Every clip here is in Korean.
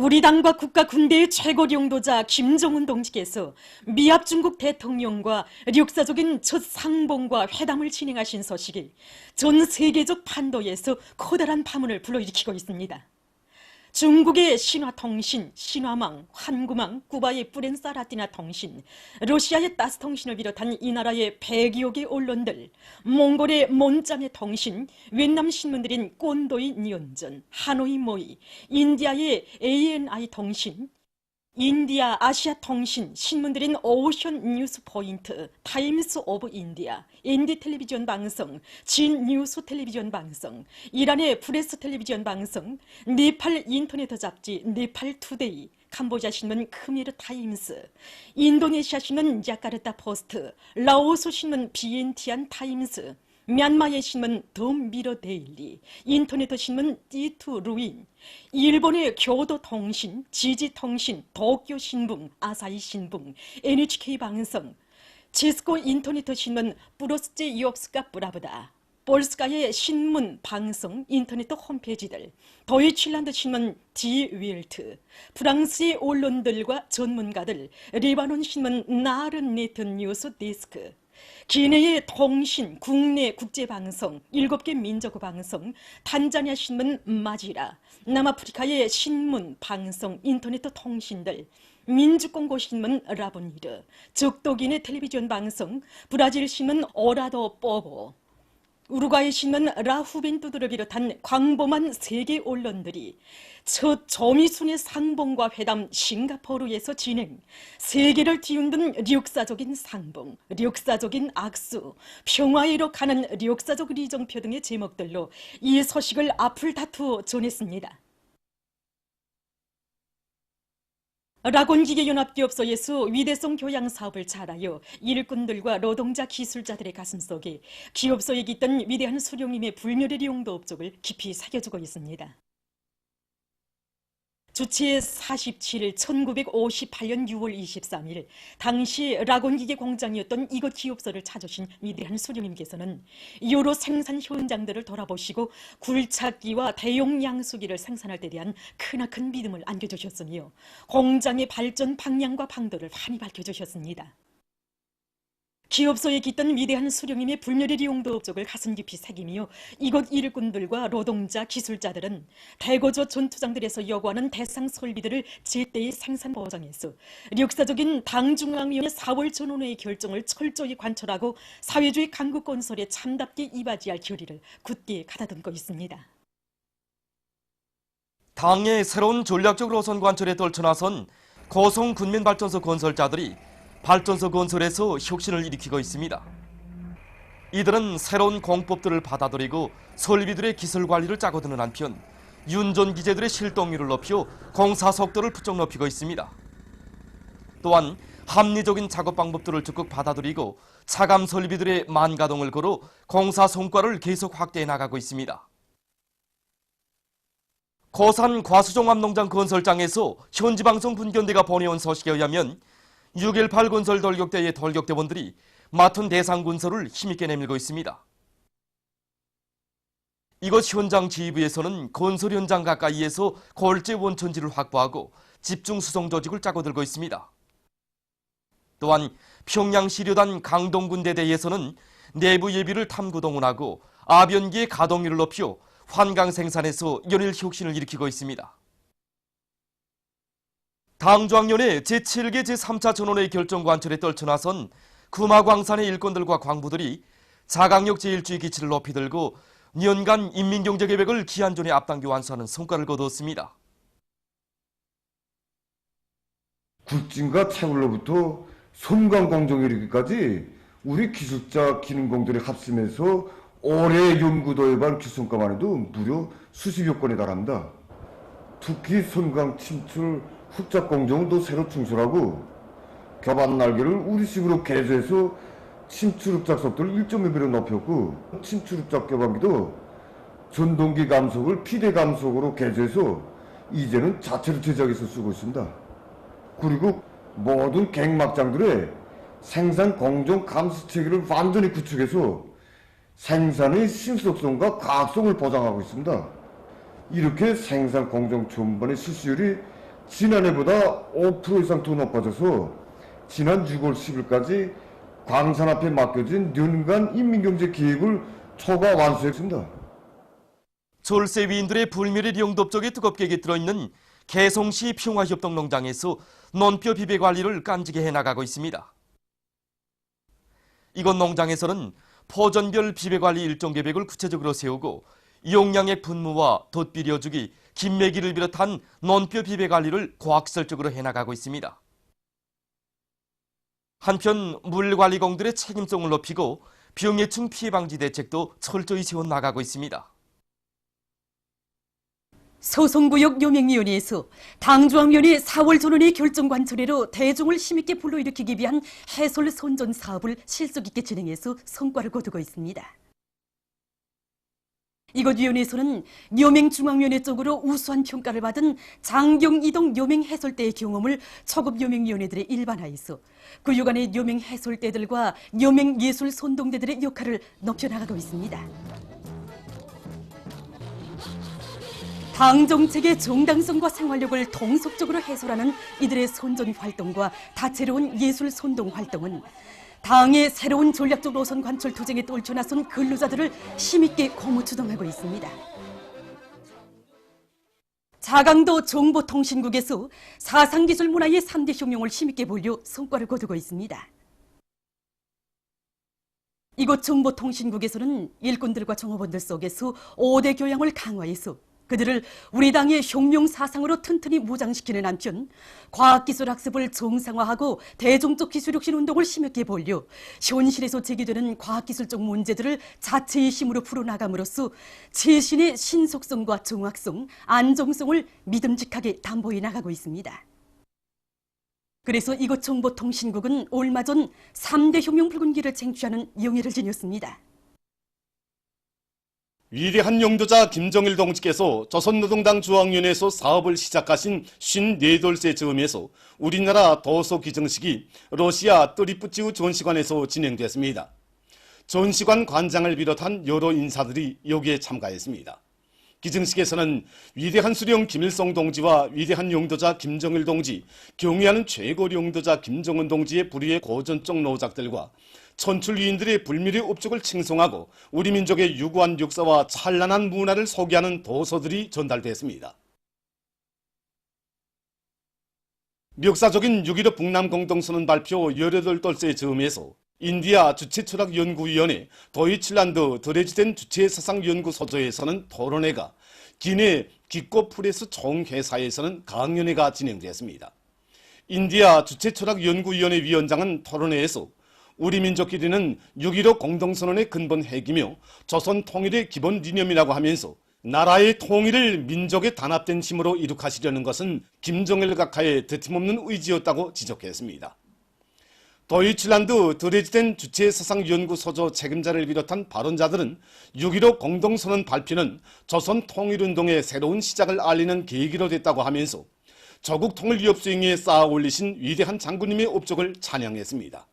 우리 당과 국가 군대의 최고領導자 김정은 동지께서 미합 중국 대통령과 역사적인 첫 상봉과 회담을 진행하신 소식이 전 세계적 판도에서 커다란 파문을 불러일으키고 있습니다. 중국의 신화통신, 신화망, 환구망, 쿠바의 뿌렌사라티나 통신, 러시아의 따스통신을 비롯한 이 나라의 100여 개 언론들, 몽골의 몬짬의 통신, 윈남 신문들인 꼰도이 니온전, 하노이 모이, 인디아의 ANI 통신, 인디아 아시아 통신, 신문들인 오션 뉴스 포인트, 타임스 오브 인디아, 인디 텔레비전 방송, 진 뉴스 텔레비전 방송, 이란의 프레스 텔레비전 방송, 네팔 인터넷 잡지 네팔 투데이, 캄보디아 신문 크미르 타임스, 인도네시아 신문 자카르타 포스트, 라오스 신문 비엔티안 타임스, 미얀마의 신문 더 미러 데일리, 인터넷 신문 띠투 루인, 일본의 교도통신, 지지통신, 도쿄 신분, 아사히 신분, NHK 방송, 체스코 인터넷 신문 뿌로스제 요프스카 브라브다, 볼스카의 신문, 방송, 인터넷 홈페이지들, 도이칠란드 신문 디 윌트, 프랑스의 언론들과 전문가들, 레바논 신문 나르네트 뉴스 데스크, 기내의 통신, 국내 국제방송, 7개 민족 방송, 탄자니아 신문 마지라, 남아프리카의 신문, 방송, 인터넷 통신들, 민주공고 신문 라보니르, 적도기내 텔레비전 방송, 브라질 신문 오라도 뽀보, 우루과이 신문 라후벤투드를 비롯한 광범한 세계 언론들이 첫 조미순의 상봉과 회담 싱가포르에서 진행, 세계를 뒤흔든 역사적인 상봉, 역사적인 악수, 평화에 이룩하는 역사적 리정표 등의 제목들로 이 소식을 앞을 다투어 전했습니다. 라곤기계연합기업소에서 위대성 교양 사업을 잘하여 일꾼들과 노동자 기술자들의 가슴속에 기업소에 깃든 위대한 수령님의 불멸의 용도 업적을 깊이 새겨주고 있습니다. 주체 47일 1958년 6월 23일 당시 라곤기계 공장이었던 이곳 기업소를 찾으신 위대한 수령님께서는 여러 생산 현장들을 돌아보시고 굴착기와 대용 양수기를 생산할 때 대한 크나큰 믿음을 안겨주셨으며 공장의 발전 방향과 방도를 환히 밝혀주셨습니다. 기업소에 깃든 위대한 수령님의 불멸의 용도 업적을 가슴 깊이 새기며 이곳 일꾼들과 노동자, 기술자들은 대거조 전투장들에서 요구하는 대상 설비들을 제때의 생산 보장해서 역사적인 당중앙위원회 4월 전원회의 결정을 철저히 관철하고 사회주의 강국 건설에 참답게 이바지할 결의를 굳게 가다듬고 있습니다. 당의 새로운 전략적 노선 관철에 떨쳐나선 고성 군민발전소 건설자들이 발전소 건설에서 혁신을 일으키고 있습니다. 이들은 새로운 공법들을 받아들이고 설비들의 기술 관리를 짜고드는 한편 윤전 기재들의 실동률을 높여 공사 속도를 부쩍 높이고 있습니다. 또한 합리적인 작업 방법들을 적극 받아들이고 차감 설비들의 만가동을 걸어 공사 성과를 계속 확대해 나가고 있습니다. 고산 과수종합농장 건설장에서 현지방송 분견대가 보내온 소식에 의하면 6.18 건설 돌격대의 돌격대원들이 맡은 대상 군소를 힘있게 내밀고 있습니다. 이곳 현장 지휘부에서는 건설 현장 가까이에서 골재 원천지를 확보하고 집중 수송 조직을 짜고 들고 있습니다. 또한 평양시료단 강동군대대에서는 내부 예비를 탐구 동원하고 아변기의 가동률을 높여 환강 생산에서 연일 혁신을 일으키고 있습니다. 당조학년의 제7개 제3차 전원회의 결정 관철에 떨쳐나선 금화광산의 일꾼들과 광부들이 자강력 제1주의 기치를 높이 들고 년간 인민경제계획을 기한전에 앞당겨 완수하는 성과를 거두었습니다. 굴진과 채굴로부터 섬광공정에 이르기까지 우리 기술자 기능공들이 합심해서 올해 연구도에발 기술과만 해도 무려 수십여 건에 달합니다. 특히 섬광 침출 흑작 공정은 또 새로 충실하고 교반 날개를 우리식으로 개조해서 침출 흑작 속도를 1.5배로 높였고 침출 흑작 교반기도 전동기 감속을 피대 감속으로 개조해서 이제는 자체로 제작해서 쓰고 있습니다. 그리고 모든 갱막장들의 생산 공정 감시 체계를 완전히 구축해서 생산의 신속성과 가학성을 보장하고 있습니다. 이렇게 생산 공정 전반의 실시율이 지난해보다 5% 이상 더 높아져서 지난 6월 10일까지 광산 앞에 맡겨진 연간 인민경제 계획을 초과 완수했습니다. 졸세 위인들의 불멸의 영도쪽에 뜨겁게 깃들어 있는 개성시 평화협동농장에서 논뼈 비배 관리를 깐지게 해나가고 있습니다. 이곳 농장에서는 포전별 비배 관리 일정 계획을 구체적으로 세우고 용량의 분무와 돛 비려주기, 김매기를 비롯한 논뼈 비배 관리를 과학설적으로 해나가고 있습니다. 한편 물관리공들의 책임성을 높이고 병해충 피해 방지 대책도 철저히 세워나가고 있습니다. 소송구역 요맹위원회에서 당조항위원회 4월 전원의 결정관철회로 대중을 힘있게 불러일으키기 위한 해설 선전 사업을 실속 있게 진행해서 성과를 거두고 있습니다. 이곳 위원회에서는 요맹중앙위원회 쪽으로 우수한 평가를 받은 장경이동 요맹해설대의 경험을 초급 요맹위원회들에 일반화해서 구유간의 요맹해설대들과 요맹예술 선동대들의 역할을 높여나가고 있습니다. 당 정책의 정당성과 생활력을 통속적으로 해설하는 이들의 선전 활동과 다채로운 예술 선동 활동은 당의 새로운 전략적 노선 관철 투쟁에 떨쳐나선 근로자들을 힘있게 고무추동하고 있습니다. 자강도 정보통신국에서 사상기술 문화의 3대 혁명을 힘있게 보여 성과를 거두고 있습니다. 이곳 정보통신국에서는 일꾼들과 종업원들 속에서 5대 교양을 강화해서 그들을 우리 당의 혁명 사상으로 튼튼히 무장시키는 한편 과학기술 학습을 정상화하고 대중적 기술혁신 운동을 심하게 벌려 현실에서 제기되는 과학기술적 문제들을 자체의 힘으로 풀어나감으로써 최신의 신속성과 정확성, 안정성을 믿음직하게 담보해 나가고 있습니다. 그래서 이곳 정보통신국은 얼마 전 3대 혁명 붉은기를 쟁취하는 영예를 지녔습니다. 위대한 영도자 김정일 동지께서 조선노동당 중앙위원회에서 사업을 시작하신 54돌째 즈음에서 우리나라 도서 기정식이 러시아 뜨리프치우 전시관에서 진행됐습니다. 전시관 관장을 비롯한 여러 인사들이 여기에 참가했습니다. 기정식에서는 위대한 수령 김일성 동지와 위대한 영도자 김정일 동지, 경의하는 최고 영도자 김정은 동지의 불의의 고전적 노작들과 천출위인들의 불멸의 업적을 칭송하고 우리 민족의 유구한 역사와 찬란한 문화를 소개하는 도서들이 전달됐습니다. 역사적인 6.15 북남 공동선언 발표 18돌째 즈음에서 인디아 주체철학연구위원회 도이칠란드 드레즈덴 주체사상연구소조에서는 토론회가, 기내 기코프레스 총회사에서는 강연회가 진행됐습니다. 인디아 주체철학연구위원회 위원장은 토론회에서 우리 민족끼리는 6.15 공동선언의 근본 핵이며 조선 통일의 기본 이념이라고 하면서 나라의 통일을 민족의 단합된 힘으로 이룩하시려는 것은 김정일 각하의 드팀없는 의지였다고 지적했습니다. 도이칠란드 드레즈덴 주체사상연구소조 책임자를 비롯한 발언자들은 6.15 공동선언 발표는 조선 통일운동의 새로운 시작을 알리는 계기로 됐다고 하면서 조국 통일 위협 수행에 쌓아 올리신 위대한 장군님의 업적을 찬양했습니다.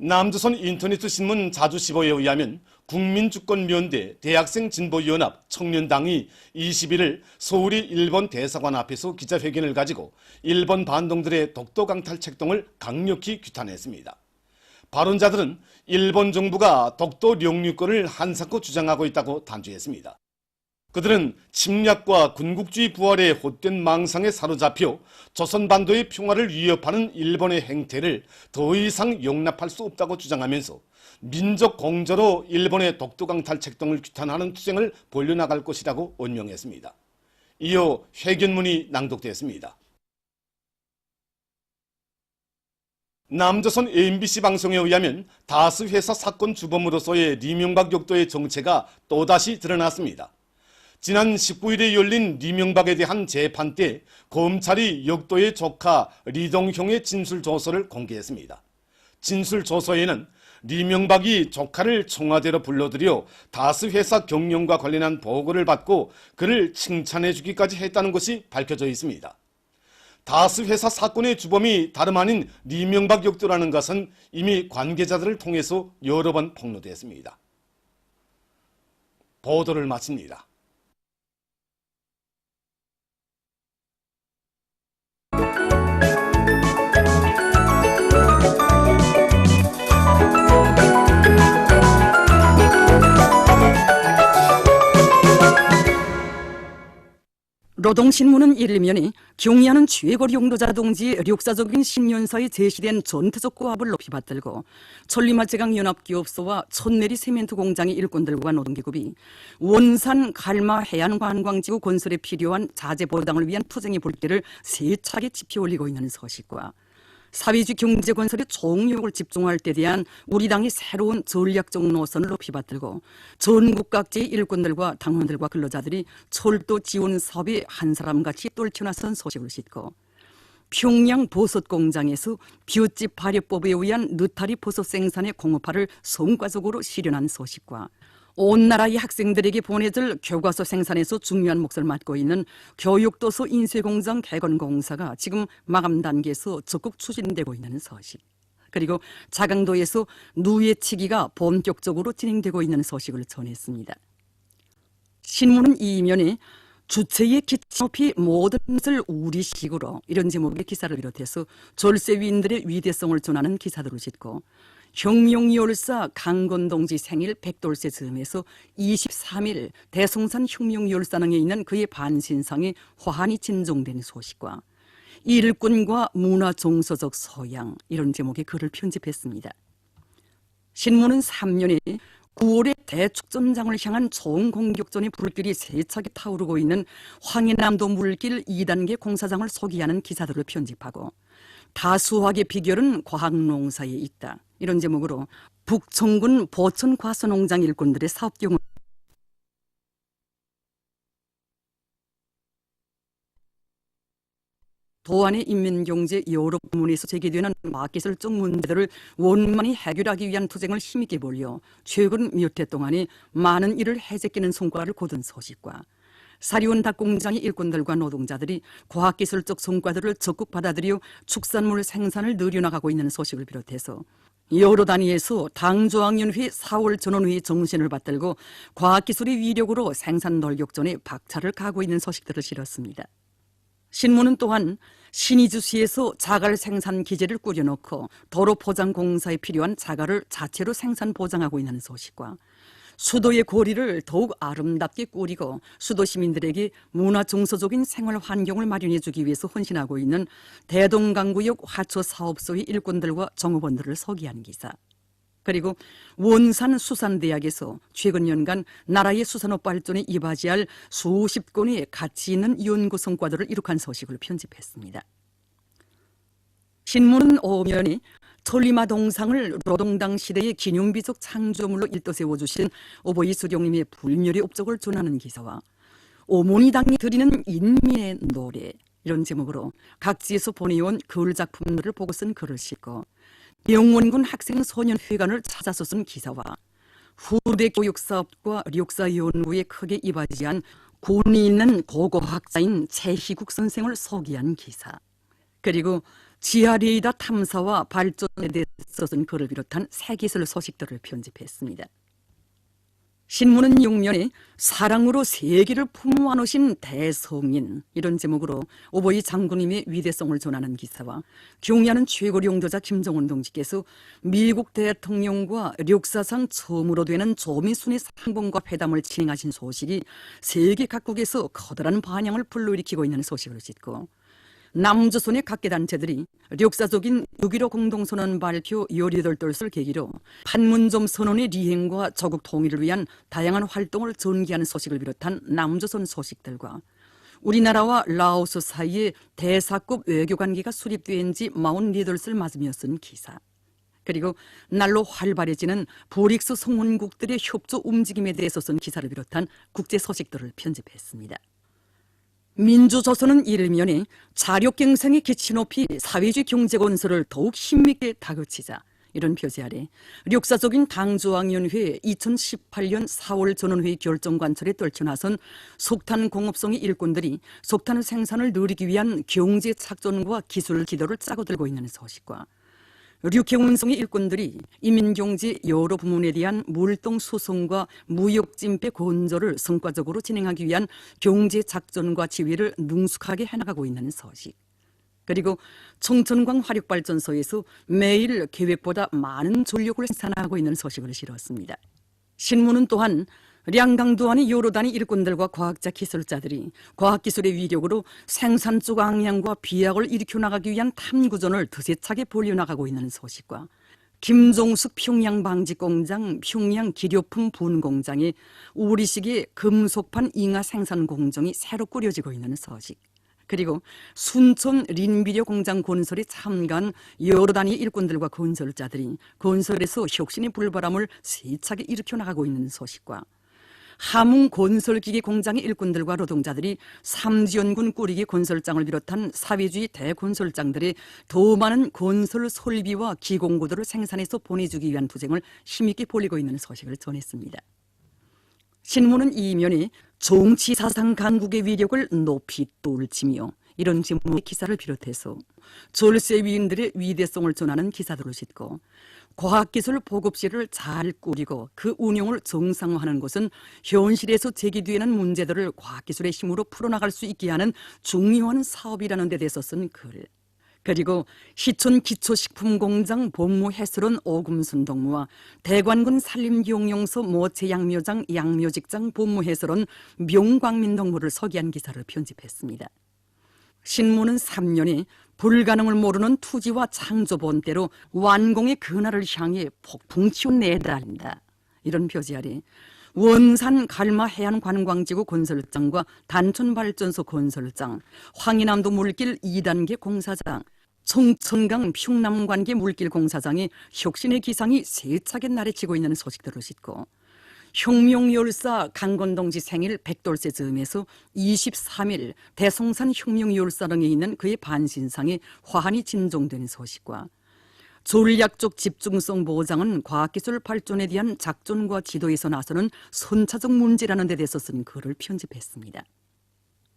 남조선 인터넷 신문 자주시보에 의하면 국민주권면대 대학생진보연합 청년당이 21일 서울의 일본 대사관 앞에서 기자회견을 가지고 일본 반동들의 독도 강탈 책동을 강력히 규탄했습니다. 발언자들은 일본 정부가 독도領유권을 한사코 주장하고 있다고 단죄했습니다. 그들은 침략과 군국주의 부활의 헛된 망상에 사로잡혀 조선반도의 평화를 위협하는 일본의 행태를 더 이상 용납할 수 없다고 주장하면서 민족 공조로 일본의 독도 강탈 책동을 규탄하는 투쟁을 벌려나갈 것이라고 언명했습니다. 이어 회견문이 낭독됐습니다. 남조선 MBC 방송에 의하면 다스 회사 사건 주범으로서의 리명박 역도의 정체가 또다시 드러났습니다. 지난 19일에 열린 리명박에 대한 재판 때 검찰이 역도의 조카 리동형의 진술조서를 공개했습니다. 진술조서에는 리명박이 조카를 청와대로 불러들여 다스 회사 경영과 관련한 보고를 받고 그를 칭찬해 주기까지 했다는 것이 밝혀져 있습니다. 다스 회사 사건의 주범이 다름 아닌 리명박 역도라는 것은 이미 관계자들을 통해서 여러 번 폭로됐습니다. 보도를 마칩니다. 노동신문은 일면에 경의하는 최고 용도자 동지의 역사적인 10년사에 제시된 전투적 고압을 높이 받들고 천리마제강연합기업소와 촌내리 세멘트 공장의 일꾼들과 노동기업이 원산 갈마 해안관광지구 건설에 필요한 자재 보당을 위한 투쟁의 불길을 세차게 지펴 올리고 있는 소식과 사회주의 경제 건설에 총력을 집중할 때 대한 우리 당의 새로운 전략적 노선을 높이 받들고 전국 각지의 일꾼들과 당원들과 근로자들이 철도 지원 사업에 한 사람같이 똘쳐나선 소식을 싣고 평양 버섯 공장에서 볏짚 발효법에 의한 느타리 버섯 생산의 공업화를 성과적으로 실현한 소식과 온 나라의 학생들에게 보내줄 교과서 생산에서 중요한 몫을 맡고 있는 교육도서 인쇄공장 개건공사가 지금 마감 단계에서 적극 추진되고 있는 소식, 그리고 자강도에서 누에치기가 본격적으로 진행되고 있는 소식을 전했습니다. 신문은 이면에 주체의 기치 높이 모든 것을 우리식으로 이런 제목의 기사를 비롯해서 졸세위인들의 위대성을 전하는 기사들을 짓고 혁명열사 강건동지 생일 백돌세 즈음에서 23일 대성산 혁명열사능에 있는 그의 반신상이 화환이 진종된 소식과 일꾼과 문화정서적 소양 이런 제목의 글을 편집했습니다. 신문은 3년에 9월에 대축전장을 향한 총공격전의 불길이 세차게 타오르고 있는 황해남도 물길 2단계 공사장을 소개하는 기사들을 편집하고 다수학의 비결은 과학농사에 있다. 이런 제목으로 북청군 보천과수농장 일꾼들의 사업 경우 도안의 인민경제 여러 부문에서 제기되는 마켓설적 문제들을 원만히 해결하기 위한 투쟁을 힘있게 벌여 최근 몇 해 동안에 많은 일을 해제끼는 성과를 거둔 소식과 사리온 닭공장의 일꾼들과 노동자들이 과학기술적 성과들을 적극 받아들여 축산물 생산을 늘려나가고 있는 소식을 비롯해서 여러 단위에서 당조학년회 4월 전원회의 정신을 받들고 과학기술의 위력으로 생산 돌격전에 박차를 가하고 있는 소식들을 실었습니다. 신문은 또한 신의주시에서 자갈 생산 기지를 꾸려놓고 도로 포장 공사에 필요한 자갈을 자체로 생산 보장하고 있는 소식과 수도의 거리를 더욱 아름답게 꾸리고 수도 시민들에게 문화정서적인 생활 환경을 마련해 주기 위해서 헌신하고 있는 대동강구역 화초사업소의 일꾼들과 종업원들을 소개한 기사, 그리고 원산 수산대학에서 최근 연간 나라의 수산업 발전에 이바지할 수십 건의 가치 있는 연구 성과들을 이룩한 소식을 편집했습니다. 신문은 오면에 천리마 동상을 노동당 시대의 기념비적 창조물로 일떠 세워주신 오보이 수령님의 불멸의 업적을 전하는 기사와 오모니당이 드리는 인민의 노래 이런 제목으로 각지에서 보내온 글 작품들을 보고 쓴 글을 싣고 영원군 학생소년회관을 찾아서 쓴 기사와 후대 교육사업과 역사연구에 크게 이바지한 군이 있는 고고학자인 최희국 선생을 소개한 기사, 그리고 지하레이더 탐사와 발전에 대해서 쓴 글을 비롯한 새 기술 소식들을 편집했습니다. 신문은 용면에 사랑으로 세계를 품어 안으신 대성인 이런 제목으로 오보이 장군님의 위대성을 전하는 기사와 경의하는 최고 용도자 김정은 동지께서 미국 대통령과 역사상 처음으로 되는 조미순의 상봉과 회담을 진행하신 소식이 세계 각국에서 커다란 반향을 불러일으키고 있는 소식을 짓고 남조선의 각계 단체들이 역사적인 6.15 공동선언 발표 18돌을 계기로 판문점 선언의 리행과 조국 통일을 위한 다양한 활동을 전개하는 소식을 비롯한 남조선 소식들과 우리나라와 라오스 사이에 대사급 외교관계가 수립된 지 44돌을 맞으며 쓴 기사, 그리고 날로 활발해지는 브릭스 성원국들의 협조 움직임에 대해서 쓴 기사를 비롯한 국제 소식들을 편집했습니다. 민주조선은 일면에 자력경생의 기치 높이 사회주의 경제건설을 더욱 힘있게 다그치자 이런 표제 아래 역사적인 당조학년회 2018년 4월 전원회의 결정관철에 떨쳐나선 석탄공업성의 일꾼들이 석탄 생산을 늘리기 위한 경제 착전과 기술 기도를 짜고 들고 있는 소식과 류케운성의 일꾼들이 인민경제 여러 부문에 대한 물동 수송과 무역진배 건조를 성과적으로 진행하기 위한 경제 작전과 지휘를 능숙하게 해나가고 있는 소식, 그리고 청천광 화력발전소에서 매일 계획보다 많은 전력을 생산하고 있는 소식을 실었습니다. 신문은 또한 량강도안의 여러 단위 일꾼들과 과학자 기술자들이 과학기술의 위력으로 생산적 악량과 비약을 일으켜 나가기 위한 탐구전을 드세차게 벌려나가고 있는 소식과 김종숙 평양 방직공장, 평양 기료품 분공장에 우리식의 금속판 잉하 생산 공정이 새로 꾸려지고 있는 소식, 그리고 순천 린비료 공장 건설에 참가한 여러 단위 일꾼들과 건설자들이 건설에서 혁신의 불바람을 세차게 일으켜 나가고 있는 소식과 함흥 건설기계 공장의 일꾼들과 노동자들이 삼지연군 꾸리기 건설장을 비롯한 사회주의 대건설장들의 더 많은 건설 설비와 기공구들을 생산해서 보내주기 위한 투쟁을 힘있게 벌이고 있는 소식을 전했습니다. 신문은 이면에 정치사상 강국의 위력을 높이 떨치며 이런 제목의 기사를 비롯해서 졸세 위인들의 위대성을 전하는 기사들을 싣고 과학기술 보급실을 잘 꾸리고 그 운용을 정상화하는 것은 현실에서 제기되는 문제들을 과학기술의 힘으로 풀어나갈 수 있게 하는 중요한 사업이라는 데 대해서 쓴 글, 그리고 시촌 기초식품공장 본무 해설원 오금순 동무와 대관군 산림기용용소 모체양묘장 양묘직장 본무 해설원 명광민 동무를 서기한 기사를 편집했습니다. 신문은 3년이 불가능을 모르는 투지와 창조 본때로 완공의 그날을 향해 폭풍치고 내달린다. 이런 표지 아래 원산 갈마 해안관광지구 건설장과 단촌발전소 건설장, 황인암도 물길 2단계 공사장, 청천강 평남관계 물길 공사장의 혁신의 기상이 세차게 나래치고 있는 소식들을 싣고 혁명열사 강건동지 생일 백돌세 즈음에서 23일 대송산 혁명열사릉에 있는 그의 반신상에 화환이 진종되는 소식과 전략적 집중성 보장은 과학기술 발전에 대한 작전과 지도에서 나서는 선차적 문제라는 데 대해서 쓴 글을 편집했습니다.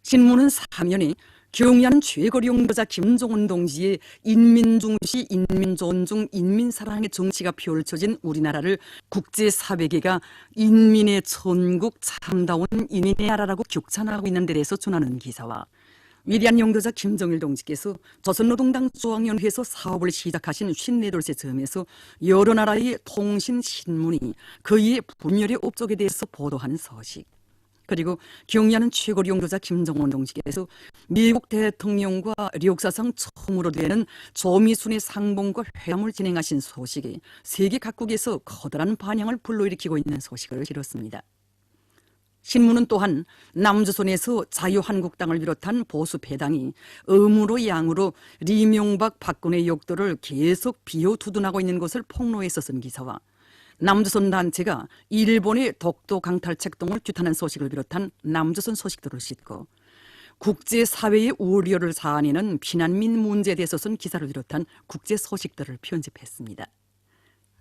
신문은 3년에 경의하는 최고 용도자 김종은 동지의 인민중시, 인민존중, 인민사랑의 정치가 펼쳐진 우리나라를 국제사회계가 인민의 천국, 참다운 인민의 나라라고 격찬하고 있는 데 대해서 전하는 기사와 위대한 용도자 김정일 동지께서 조선노동당 중앙위원회에서 사업을 시작하신 54돌세 즈음에서 여러 나라의 통신 신문이 그의 분열의 업적에 대해서 보도하는 소식, 그리고 경의하는 최고 용도자 김정은 동지께서 미국 대통령과 역사상 처음으로 되는 조미순의 상봉과 회담을 진행하신 소식이 세계 각국에서 커다란 반향을 불러일으키고 있는 소식을 실었습니다. 신문은 또한 남조선에서 자유한국당을 비롯한 보수패당이 음으로 양으로 리명박 박근혜 역도를 계속 비호두둔하고 있는 것을 폭로해서 쓴 기사와 남조선 단체가 일본의 독도 강탈 책동을 규탄한 소식을 비롯한 남조선 소식들을 싣고 국제사회의 우려를 사안에는 피난민 문제에 대해서 쓴 기사를 비롯한 국제 소식들을 편집했습니다.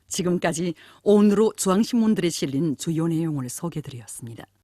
지금까지 오늘로 중앙신문들에 실린 주요 내용을 소개해드렸습니다.